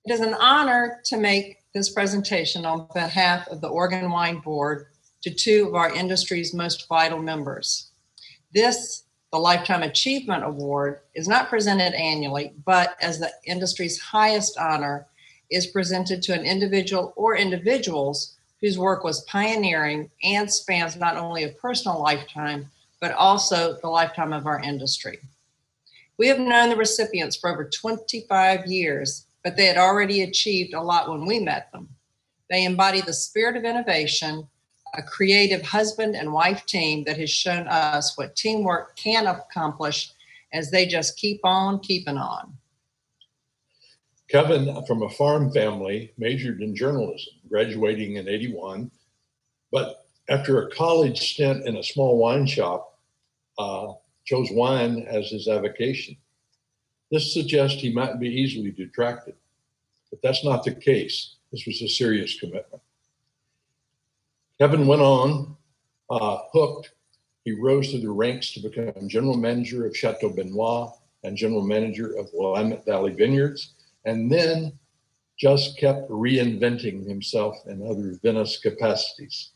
It is an honor to make this presentation on behalf of the Oregon Wine Board to two of our industry's most vital members. This, the Lifetime Achievement Award, is not presented annually, but as the industry's highest honor, is presented to an individual or individuals whose work was pioneering and spans not only a personal lifetime, but also the lifetime of our industry. We have known the recipients for over 25 years, but they had already achieved a lot when we met them. They embody the spirit of innovation, a creative husband and wife team that has shown us what teamwork can accomplish as they just keep on keeping on. Kevin, from a farm family, majored in journalism, graduating in '81, but after a college stint in a small wine shop, chose wine as his avocation. This suggests he might be easily detracted, but that's not the case. This was a serious commitment. Kevin went on, hooked. He rose through the ranks to become general manager of Chateau Benoit and general manager of Willamette Valley Vineyards, and then just kept reinventing himself in other Venice capacities.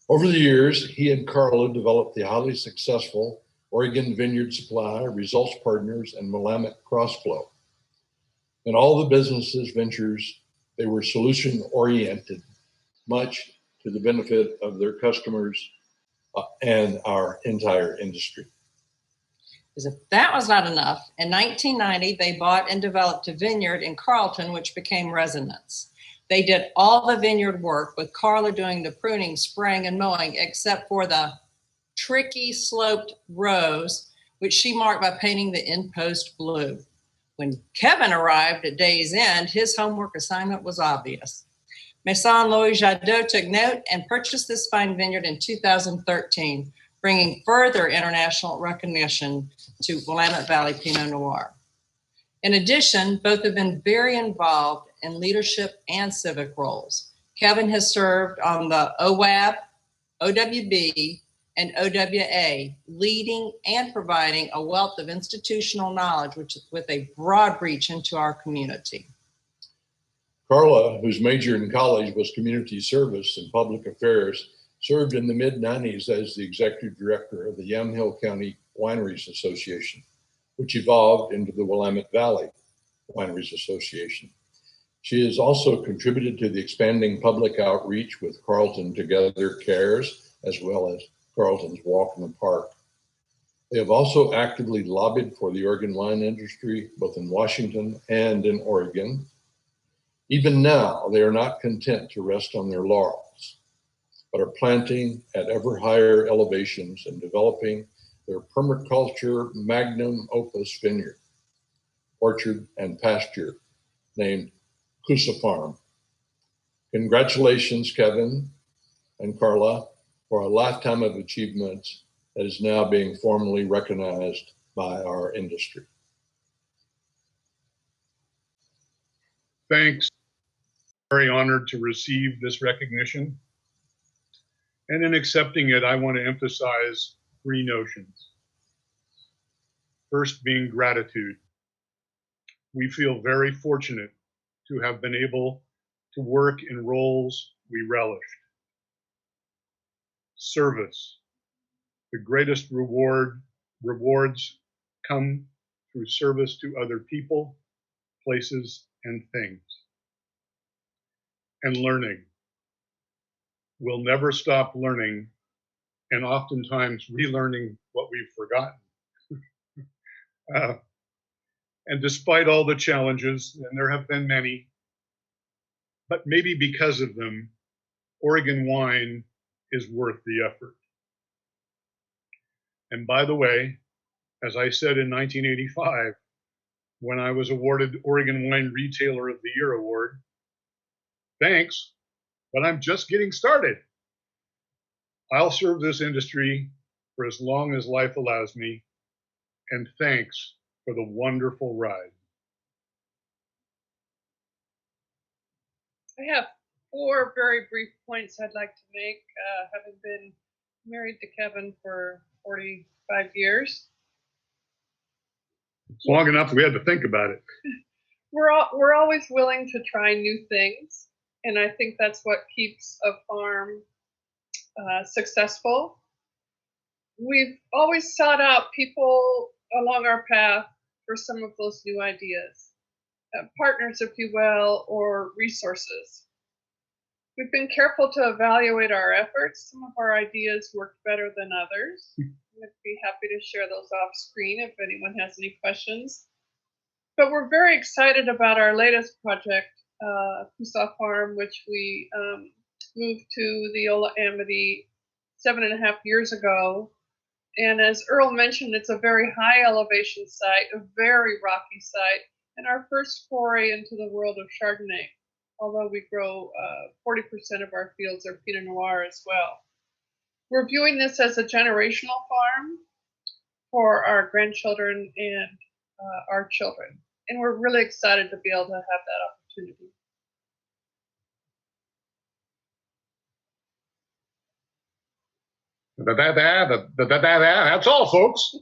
Over the years, he and Carla developed the highly successful Oregon Vineyard Supply, Results Partners, and Willamette Crossflow. In all the businesses ventures, they were solution-oriented, much to the benefit of their customers and our entire industry. As if that was not enough, in 1990, they bought and developed a vineyard in Carlton, which became Resonance. They did all the vineyard work, with Carla doing the pruning, spraying, and mowing, except for the tricky sloped rows, which she marked by painting the end post blue. When Kevin arrived at day's end, his homework assignment was obvious. Maison Louis Jadot took note and purchased this fine vineyard in 2013, bringing further international recognition to Willamette Valley Pinot Noir. In addition, both have been very involved in leadership and civic roles. Kevin has served on the OWAB, OWB, and OWA, leading and providing a wealth of institutional knowledge with a broad reach into our community. Carla, whose major in college was community service and public affairs, served in the mid-90s as the executive director of the Yamhill County Wineries Association, which evolved into the Willamette Valley Wineries Association. She has also contributed to the expanding public outreach with Carlton Together Cares, as well as Carlton's Walk in the Park. They have also actively lobbied for the Oregon wine industry, both in Washington and in Oregon. Even now, they are not content to rest on their laurels, but are planting at ever higher elevations and developing their permaculture magnum opus vineyard, orchard, and pasture named Coosa Farm. Congratulations, Kevin and Carla, for a lifetime of achievements that is now being formally recognized by our industry. Thanks. Very honored to receive this recognition. And in accepting it, I want to emphasize three notions. First being gratitude. We feel very fortunate to have been able to work in roles we relished. Service. The greatest rewards come through service to other people, places, and things. And learning. We'll never stop learning, and oftentimes relearning what we've forgotten. And despite all the challenges, and there have been many, but maybe because of them, Oregon wine is worth the effort. And by the way, as I said in 1985, when I was awarded Oregon Wine Retailer of the Year award, thanks, but I'm just getting started. I'll serve this industry for as long as life allows me, and thanks for the wonderful ride. I have four very brief points I'd like to make, having been married to Kevin for 45 years. It's long enough we had to think about it. we're always willing to try new things, and I think that's what keeps a farm successful. We've always sought out people along our path for some of those new ideas, partners, if you will, or resources. We've been careful to evaluate our efforts. Some of our ideas worked better than others. I'd be happy to share those off screen if anyone has any questions. But we're very excited about our latest project, Coosaw Farm, which we moved to the Ola Amity 7.5 years ago. And as Earl mentioned, it's a very high elevation site, a very rocky site, and our first foray into the world of Chardonnay, although we grow 40% of our fields are Pinot Noir as well. We're viewing this as a generational farm for our grandchildren and our children. And we're really excited to be able to have that opportunity. That's all, folks.